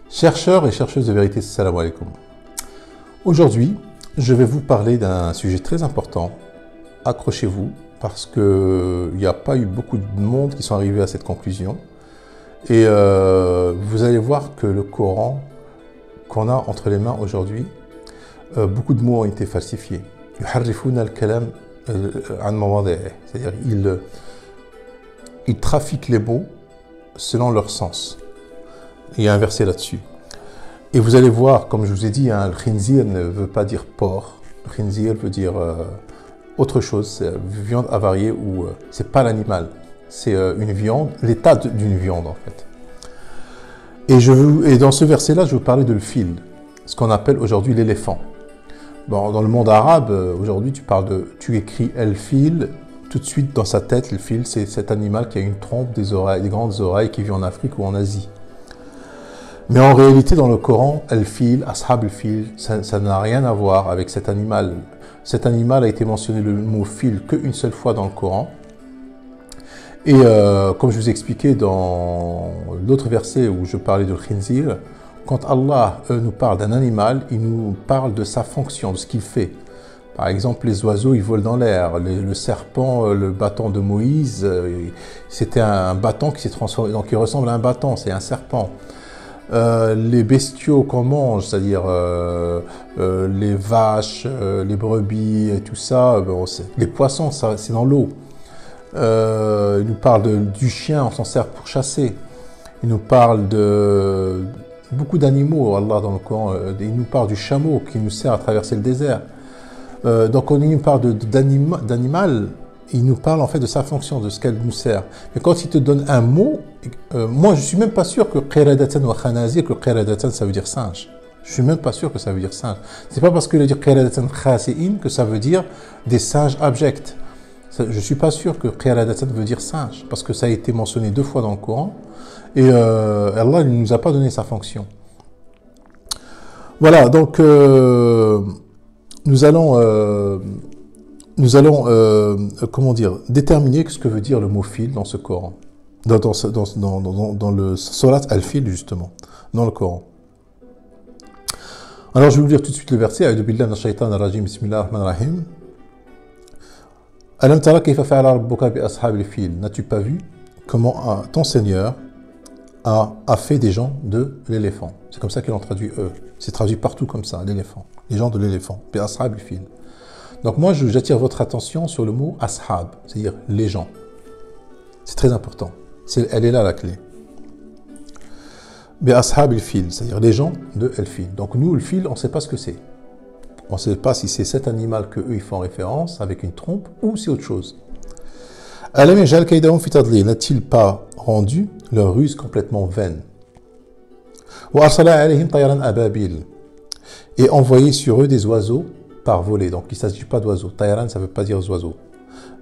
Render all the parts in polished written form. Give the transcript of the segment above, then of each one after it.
Chercheurs et chercheuses de vérité, salam alaikum. Aujourd'hui, je vais vous parler d'un sujet très important. Accrochez-vous, parce qu'il n'y a pas eu beaucoup de monde qui sont arrivés à cette conclusion. Et vous allez voir que le Coran qu'on a entre les mains aujourd'hui, beaucoup de mots ont été falsifiés. C'est-à-dire ils trafiquent les mots selon leur sens. Il y a un verset là-dessus. Et vous allez voir, comme je vous ai dit, le khinzir ne veut pas dire porc. Le khinzir veut dire autre chose, c'est viande avariée ou c'est pas l'animal. C'est une viande, l'état d'une viande en fait. Et dans ce verset-là, je vais vous parler de le fil, ce qu'on appelle aujourd'hui l'éléphant. Bon, dans le monde arabe, aujourd'hui, tu écris el-fil, tout de suite dans sa tête, le fil, c'est cet animal qui a une trompe, des oreilles, des grandes oreilles, qui vit en Afrique ou en Asie. Mais en réalité, dans le Coran, el-fil, ashab el-fil, ça n'a rien à voir avec cet animal. Cet animal a été mentionné le mot fil qu'une seule fois dans le Coran. Et comme je vous ai expliqué dans l'autre verset où je parlais de khinzir, quand Allah nous parle d'un animal, il nous parle de sa fonction, de ce qu'il fait. Par exemple, les oiseaux, ils volent dans l'air. Le serpent, le bâton de Moïse, c'était un bâton qui s'est transformé, donc il ressemble à un bâton, c'est un serpent. Les bestiaux qu'on mange, c'est-à-dire les vaches, les brebis et tout ça, bon, les poissons, c'est dans l'eau. Il nous parle du chien, on s'en sert pour chasser. Il nous parle de beaucoup d'animaux, Allah dans le Coran. Il nous parle du chameau qui nous sert à traverser le désert. Donc quand il nous parle d'animal, il nous parle en fait de sa fonction, de ce qu'elle nous sert. Mais quand il te donne un mot, moi je suis même pas sûr que qiradatan wa khanazir, que qiradatan ça veut dire singe. Je suis même pas sûr que ça veut dire singe. C'est pas parce qu'il a dit qiradatan khasi'in que ça veut dire des singes abjects. Je suis pas sûr que qiradatan veut dire singe, parce que ça a été mentionné 2 fois dans le Coran, et Allah ne nous a pas donné sa fonction. Voilà, donc nous allons comment dire, déterminer ce que veut dire le mot fil dans ce Coran, dans le Surat al-Fil justement, dans le Coran. Alors je vais vous lire tout de suite le verset. A'udhu billahi minash shaitanir rajim, bismillahir rahmanir rahim. Alam tara kayfa fa'ala rabbuka bi ashabil fil. N'as-tu pas vu comment ton Seigneur a fait des gens de l'éléphant? C'est comme ça qu'ils l'ont traduit eux. C'est traduit partout comme ça, l'éléphant. Les gens de l'éléphant. Bi ashabil fil. Donc moi, j'attire votre attention sur le mot ashab, c'est-à-dire les gens. C'est très important. Elle est là la clé. Mais ashab el-fil, c'est-à-dire les gens de el-fil. Donc nous, le fil, on ne sait pas ce que c'est. On ne sait pas si c'est cet animal qu'eux ils font référence avec une trompe ou c'est autre chose. N'a-t-il pas rendu leur ruse complètement vaine? Et envoyé sur eux des oiseaux par volée. Donc il ne s'agit pas d'oiseaux. Tayran, ça ne veut pas dire oiseau.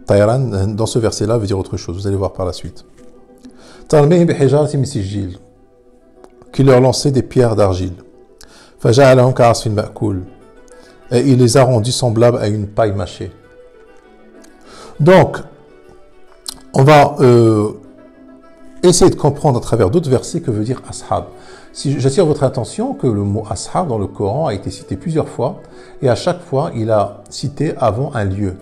Tayran, dans ce verset-là, veut dire autre chose. Vous allez voir par la suite. Qui leur lançait des pierres d'argile. Et il les a rendus semblables à une paille mâchée. Donc, on va essayer de comprendre à travers d'autres versets que veut dire ashab. Si j'attire votre attention que le mot ashab dans le Coran a été cité plusieurs fois, et à chaque fois, il a cité avant un lieu.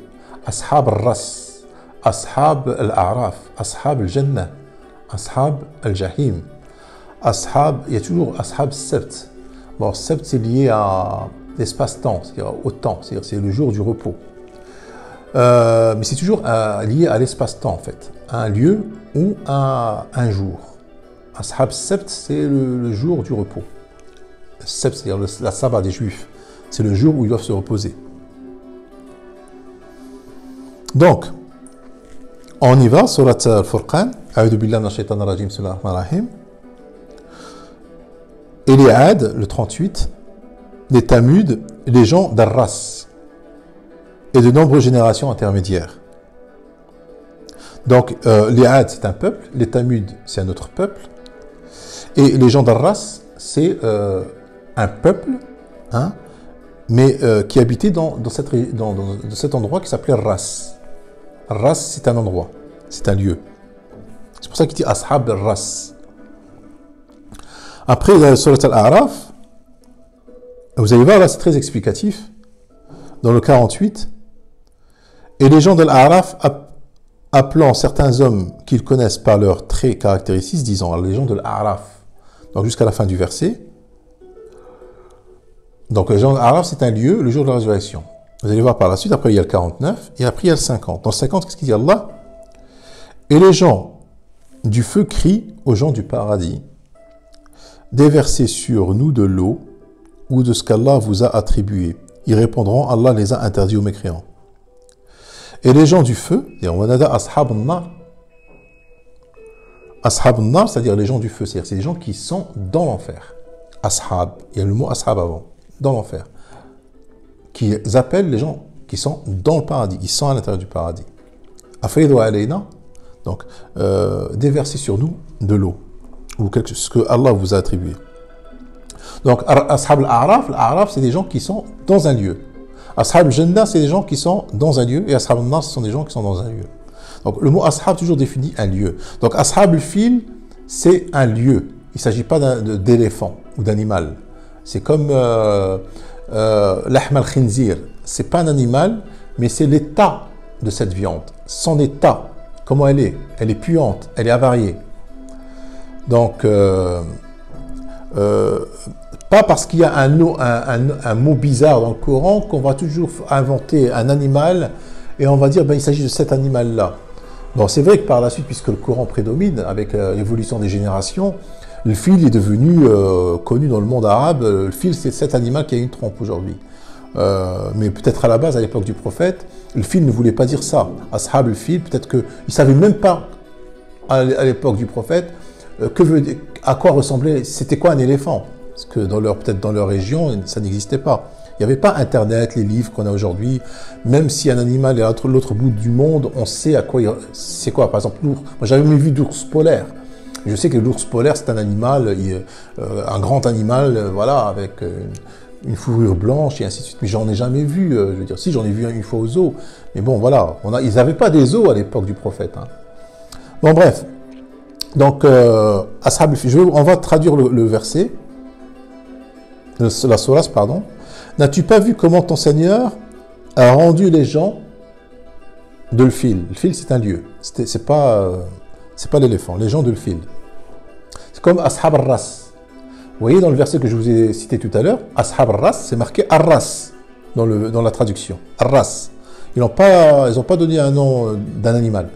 Ashab al-Ras, ashab al-A'raf, ashab al-Jannah, ashab al-Jahim, ashab, il y a toujours ashab sept. Bon, sept c'est lié à l'espace-temps, c'est-à-dire au temps, c'est-à-dire c'est le jour du repos. Mais c'est toujours lié à l'espace-temps en fait, à un lieu ou à un jour. Ashab sept, c'est le jour du repos. Sept, c'est-à-dire la sabbat des Juifs. C'est le jour où ils doivent se reposer. Donc, on y va, surat al-Furqan, A'udhu billahi minash shaitanir rajim, bismillahir rahmanir rahim. Et les Ad, le 38, les Tamud, les gens d'Arras, et de nombreuses générations intermédiaires. Donc, les Ad, c'est un peuple, les Tamud, c'est un autre peuple, et les gens d'Arras, c'est un peuple, hein, mais qui habitait dans cet endroit qui s'appelait Ras. Ras, c'est un endroit, c'est un lieu. C'est pour ça qu'il dit Ashab al-Ras. Après, dans la sourate Al-A'raf, vous allez voir, là, c'est très explicatif. Dans le 48, et les gens d'Al-A'raf, appelant certains hommes qu'ils connaissent par leurs traits caractéristiques, disant, alors, les gens de l'A'raf, donc jusqu'à la fin du verset. Donc, les gens d'Al-A'raf, c'est un lieu, le jour de la résurrection. Vous allez voir par la suite, après il y a le 49, et après il y a le 50. Dans le 50, qu'est-ce qu'il dit Allah? Et les gens du feu crient aux gens du paradis, déversez sur nous de l'eau ou de ce qu'Allah vous a attribué. Ils répondront, Allah les a interdits aux mécréants. Et les gens du feu, c'est-à-dire les gens du feu, c'est-à-dire c'est des gens qui sont dans l'enfer. Ashab, il y a le mot ashab avant, dans l'enfer. Qui appellent les gens qui sont dans le paradis, ils sont à l'intérieur du paradis. Afaydu alayna, donc déverser sur nous de l'eau, ou ce que Allah vous a attribué. Donc, Ashab al-A'raf, c'est des gens qui sont dans un lieu. Ashab al-Jannah, c'est des gens qui sont dans un lieu, et Ashab al-Nar, ce sont des gens qui sont dans un lieu. Donc, le mot Ashab toujours définit un lieu. Donc, Ashab al-Fil, c'est un lieu. Il ne s'agit pas d'éléphant ou d'animal. C'est comme l'ahm al-khinzir. Ce n'est pas un animal, mais c'est l'état de cette viande. Son état, comment elle est? Elle est puante, elle est avariée. Donc, pas parce qu'il y a un mot bizarre dans le Coran qu'on va toujours inventer un animal et on va dire ben, il s'agit de cet animal-là. Bon, c'est vrai que par la suite, puisque le Coran prédomine avec l'évolution des générations, le fil est devenu connu dans le monde arabe. Le fil, c'est cet animal qui a une trompe aujourd'hui. Mais peut-être à la base, à l'époque du prophète, le fil ne voulait pas dire ça. Ashab le fil, peut-être qu'ils ne savaient même pas à l'époque du prophète à quoi ressemblait, c'était quoi un éléphant. Parce que peut-être dans leur région, ça n'existait pas. Il n'y avait pas Internet, les livres qu'on a aujourd'hui. Même si un animal est à l'autre bout du monde, on sait à quoi c'est quoi. Par exemple, l'ours. Moi, j'avais jamais vu d'ours polaire. Je sais que l'ours polaire, c'est un animal, un grand animal, voilà, avec une fourrure blanche et ainsi de suite. Mais j'en ai jamais vu. Je veux dire, si j'en ai vu une fois aux zoos. Mais bon, voilà, ils n'avaient pas des zoos à l'époque du prophète. Hein. Bon, bref. Donc, Ashab, on va traduire le verset. La sourate, pardon. N'as-tu pas vu comment ton Seigneur a rendu les gens de le fil? Le fil, c'est un lieu. C'est pas l'éléphant. Les gens de le fil. C'est comme Ashab al-Ras. Vous voyez dans le verset que je vous ai cité tout à l'heure, Ashab al-Ras, c'est marqué Ar-Ras dans la traduction. Ar-Ras. Ils n'ont pas donné un nom d'un animal.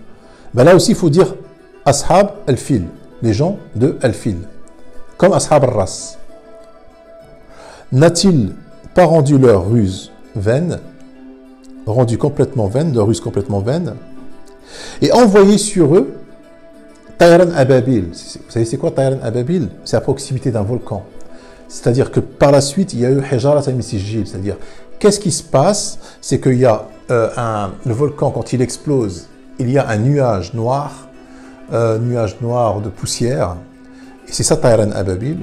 Ben là aussi, il faut dire Ashab al-Fil. Les gens de al-Fil. Comme Ashab al-Ras. N'a-t-il pas rendu leur ruse vaine, rendu complètement vaine, leur ruse complètement vaine, et envoyé sur eux Tayran Ababil. Vous savez c'est quoi Tayran Ababil? C'est à proximité d'un volcan. C'est-à-dire que par la suite, il y a eu Hijarat al-Misijil. C'est-à-dire, qu'est-ce qui se passe? C'est qu'il y a le volcan, quand il explose, il y a un nuage noir de poussière, et c'est ça Tayran Ababil.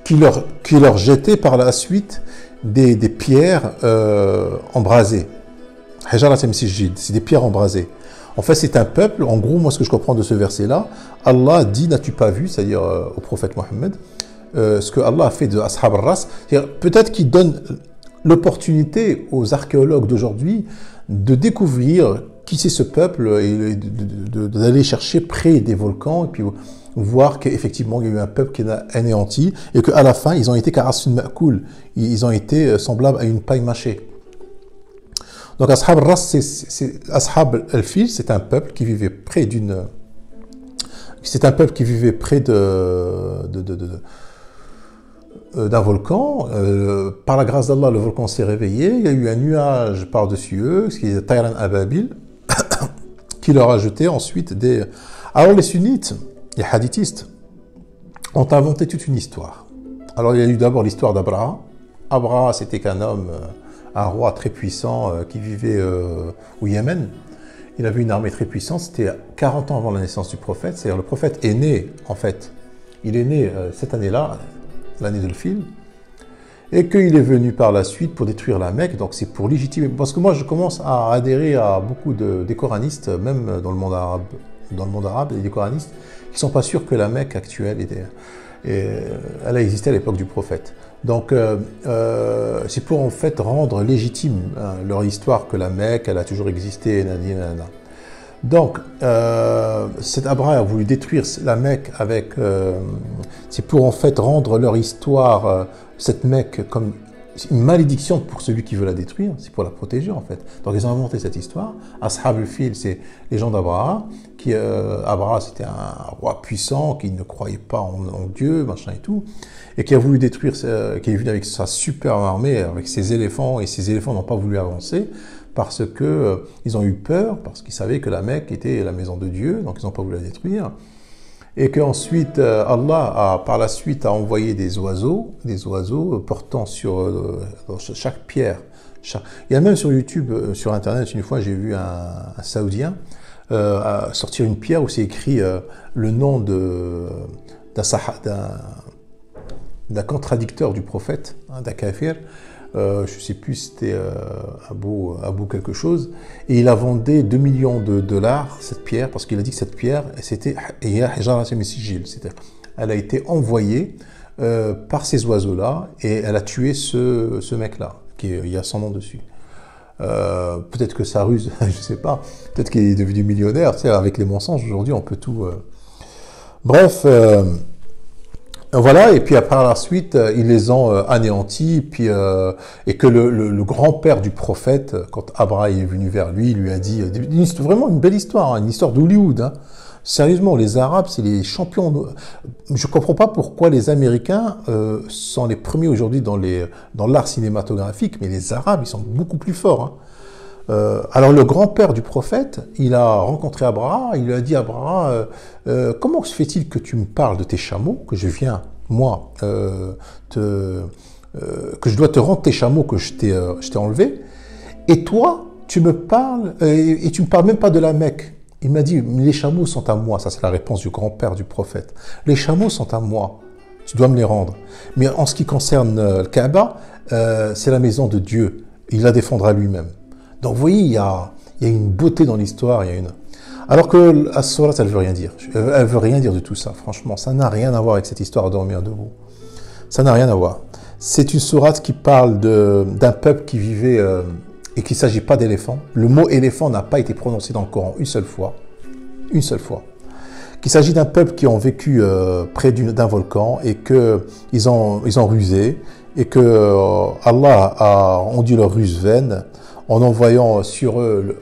Qui leur jetait par la suite des pierres embrasées. C'est des pierres embrasées. En fait, c'est un peuple, en gros, moi ce que je comprends de ce verset-là, Allah dit, n'as-tu pas vu, c'est-à-dire au prophète Mohammed, ce que Allah a fait de Ashab al-Ras, peut-être qu'il donne l'opportunité aux archéologues d'aujourd'hui de découvrir qui c'est ce peuple et d'aller chercher près des volcans et puis voir qu'effectivement il y a eu un peuple qui est anéanti et qu'à la fin ils ont été karasun ma'koul, ils ont été semblables à une paille mâchée. Donc Ashab al-Ras, Ashab al-Fil, c'est un peuple qui vivait près d'un volcan. Par la grâce d'Allah, le volcan s'est réveillé, il y a eu un nuage par-dessus eux, ce qui est Tayran Ababil, qui leur a jeté ensuite des... Alors les sunnites, les hadithistes, ont inventé toute une histoire. Alors il y a eu d'abord l'histoire d'Abraha. Abraha, c'était qu'un homme, un roi très puissant qui vivait au Yémen. Il avait une armée très puissante, c'était 40 ans avant la naissance du prophète. C'est-à-dire le prophète est né, en fait, il est né cette année-là, l'année de l'Fil, et qu'il est venu par la suite pour détruire la Mecque, donc c'est pour légitimer. Parce que moi, je commence à adhérer à beaucoup des coranistes, même dans le monde arabe, il y a des coranistes qu'ils ne sont pas sûrs que la Mecque actuelle elle a existé à l'époque du prophète. Donc, c'est pour en fait rendre légitime leur histoire que la Mecque, elle a toujours existé, nanana. Donc, cet Abraha a voulu détruire la Mecque avec... c'est pour en fait rendre leur histoire, cette Mecque, comme une malédiction pour celui qui veut la détruire, c'est pour la protéger en fait. Donc ils ont inventé cette histoire. Ashab al-Fil, c'est les gens d'Abraha, Abraha c'était un roi puissant qui ne croyait pas en Dieu, machin et tout, et qui a voulu détruire, qui est venu avec sa super armée, avec ses éléphants, et ces éléphants n'ont pas voulu avancer, parce que ils ont eu peur, parce qu'ils savaient que la Mecque était la maison de Dieu, donc ils n'ont pas voulu la détruire. Et qu'ensuite, Allah, par la suite, a envoyé des oiseaux portant sur chaque pierre. Il y a même sur YouTube, sur Internet, une fois, j'ai vu un Saoudien sortir une pierre où c'est écrit le nom d'un contradicteur du prophète, d'un kafir. Je ne sais plus si c'était Abou quelque chose, et il a vendu 2 millions de dollars cette pierre, parce qu'il a dit que cette pierre, c'était elle a été envoyée par ces oiseaux-là, et elle a tué ce mec-là, il y a son nom dessus. Peut-être que ça ruse, je ne sais pas, peut-être qu'il est devenu millionnaire, tu sais, avec les mensonges, aujourd'hui on peut tout... Bref... Voilà, et puis par la suite, ils les ont anéantis, puis, et que le grand-père du prophète, quand Abraham est venu vers lui, il lui a dit, vraiment une belle histoire, une histoire d'Hollywood. Hein. Sérieusement, les Arabes, c'est les champions. Je ne comprends pas pourquoi les Américains sont les premiers aujourd'hui dans l'art cinématographique, mais les Arabes, ils sont beaucoup plus forts. Hein. Alors le grand-père du prophète, il a rencontré Abraha, il lui a dit Abraha, comment se fait-il que tu me parles de tes chameaux, que je viens, moi, que je dois te rendre tes chameaux que je t'ai enlevés, et toi, tu me parles, et tu me parles même pas de la Mecque. Il m'a dit, les chameaux sont à moi, ça c'est la réponse du grand-père du prophète. Les chameaux sont à moi, tu dois me les rendre. Mais en ce qui concerne le Kaaba, c'est la maison de Dieu, il la défendra lui-même. Donc vous voyez, il y a une beauté dans l'histoire, alors que la sourate, elle veut rien dire. Elle veut rien dire de tout ça, franchement. Ça n'a rien à voir avec cette histoire de dormir debout. Ça n'a rien à voir. C'est une sourate qui parle d'un peuple qui vivait et qu'il ne s'agit pas d'éléphant. Le mot éléphant n'a pas été prononcé dans le Coran une seule fois. Une seule fois. Qu'il s'agit d'un peuple qui ont vécu près d'un volcan et qu'ils ont rusé et que Allah a rendu leur ruse vaine en envoyant sur eux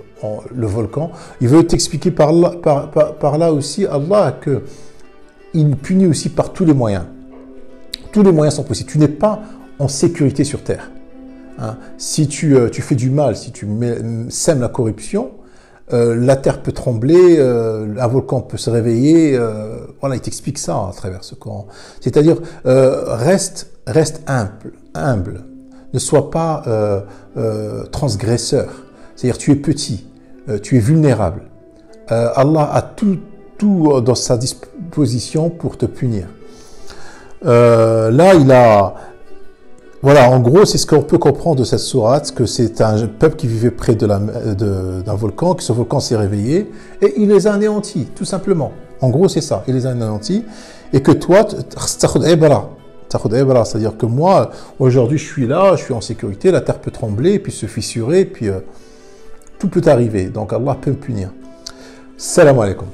le volcan. Il veut t'expliquer par là aussi, Allah, qu'il punit aussi par tous les moyens. Tous les moyens sont possibles. Tu n'es pas en sécurité sur terre. Hein. Si tu fais du mal, si tu sèmes la corruption, la terre peut trembler, un volcan peut se réveiller. Voilà, il t'explique ça à travers ce Coran. C'est-à-dire, reste humble. Ne sois pas transgresseur. C'est-à-dire, tu es petit, tu es vulnérable. Allah a tout dans sa disposition pour te punir. Là, il a... Voilà, en gros, c'est ce qu'on peut comprendre de cette sourate, que c'est un peuple qui vivait près d'un volcan, que ce volcan s'est réveillé, et il les a anéantis, tout simplement. En gros, c'est ça, il les a anéantis, et que toi, c'est-à-dire que moi, aujourd'hui, je suis là, je suis en sécurité, la terre peut trembler, puis se fissurer, puis tout peut arriver. Donc Allah peut me punir. Salam alaikum.